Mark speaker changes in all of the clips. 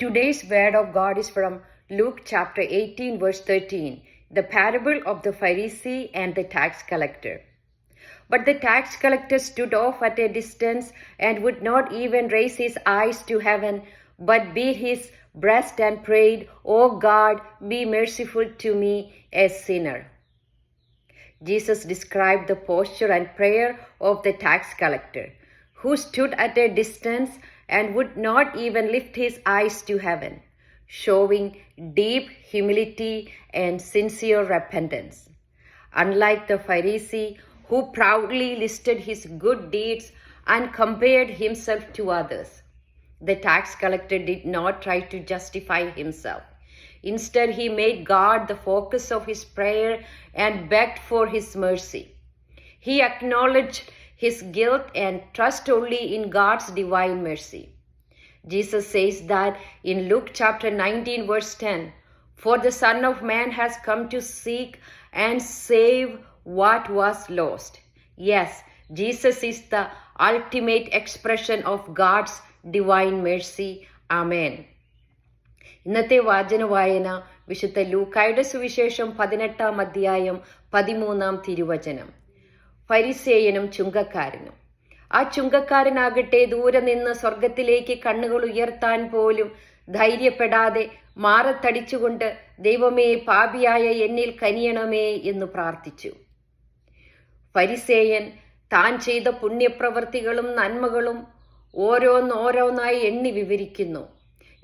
Speaker 1: Today's word of God is from Luke chapter 18, verse 13, the parable of the Pharisee and the tax collector. But the tax collector stood off at a distance and would not even raise his eyes to heaven, but beat his breast and prayed, "O God, be merciful to me, a sinner." Jesus described the posture and prayer of the tax collector, who stood at a distance and would not even lift his eyes to heaven, showing deep humility and sincere repentance. Unlike the Pharisee, who proudly listed his good deeds and compared himself to others, the tax collector did not try to justify himself. Instead, he made God the focus of his prayer and begged for his mercy. He acknowledged his guilt and trust only in God's divine mercy. Jesus says that in Luke chapter 19, verse 10, "For the Son of Man has come to seek and save what was lost." Yes, Jesus is the ultimate expression of God's divine mercy. Amen. ഇന്നത്തെ വാചന വായന വിശുദ്ധ ലൂക്കായുടെ സുവിശേഷം 18-ാം അധ്യായം 13-ാം തിരുവചനം. ഫരിസേയനും ചുങ്കക്കാരനും. ആ ചുങ്കക്കാരനാകട്ടെ ദൂരെ നിന്ന് സ്വർഗത്തിലേക്ക് കണ്ണുകൾ ഉയർത്താൻ പോലും ധൈര്യപ്പെടാതെ മാറത്തടിച്ചുകൊണ്ട്, "ദൈവമേ, പാപിയായ എന്നിൽ കനിയണമേ" എന്ന് പ്രാർത്ഥിച്ചു. ഫരിസേയൻ താൻ ചെയ്ത പുണ്യപ്രവൃത്തികളും നന്മകളും ഓരോന്നോരോന്നായി എണ്ണി വിവരിക്കുന്നു.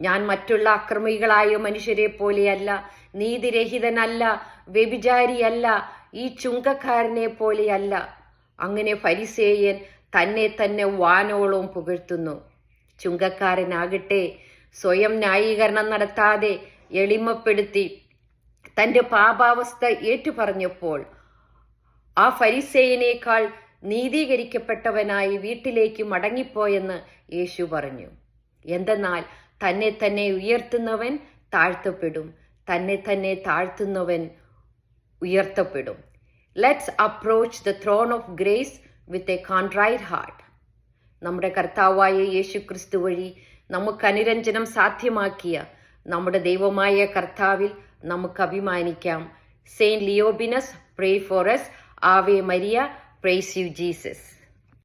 Speaker 1: "ഞാൻ മറ്റുള്ള അക്രമികളായ മനുഷ്യരെ പോലെയല്ല, നീതിരഹിതനല്ല, വ്യഭിചാരിയല്ല, ഈ ചുങ്കക്കാരനെ പോലെയല്ല." അങ്ങനെ ഫരിസേയൻ തന്നെ വാനോളം പുകഴ്ത്തുന്നു. ചുങ്കക്കാരനാകട്ടെ സ്വയം ന്യായീകരണം നടത്താതെ എളിമപ്പെടുത്തി തൻ്റെ പാപാവസ്ഥ ഏറ്റുപറഞ്ഞപ്പോൾ ആ ഫരിസേയനേക്കാൾ നീതീകരിക്കപ്പെട്ടവനായി വീട്ടിലേക്ക് മടങ്ങിപ്പോയെന്ന് യേശു പറഞ്ഞു. എന്തെന്നാൽ തന്നെ ഉയർത്തുന്നവൻ താഴ്ത്തപ്പെടും, തന്നെ താഴ്ത്തുന്നവൻ ഉയർത്തപ്പെടും. Let's approach the throne of grace with a contrite heart. നമ്മുടെ കർത്താവായ യേശു ക്രിസ്തു വഴി നമുക്ക് അനുരഞ്ജനം സാധ്യമാക്കിയ നമ്മുടെ ദൈവമായ കർത്താവിൽ നമുക്ക് അഭിമാനിക്കാം. Saint Leobinus, pray for us. Ave Maria, praise you Jesus.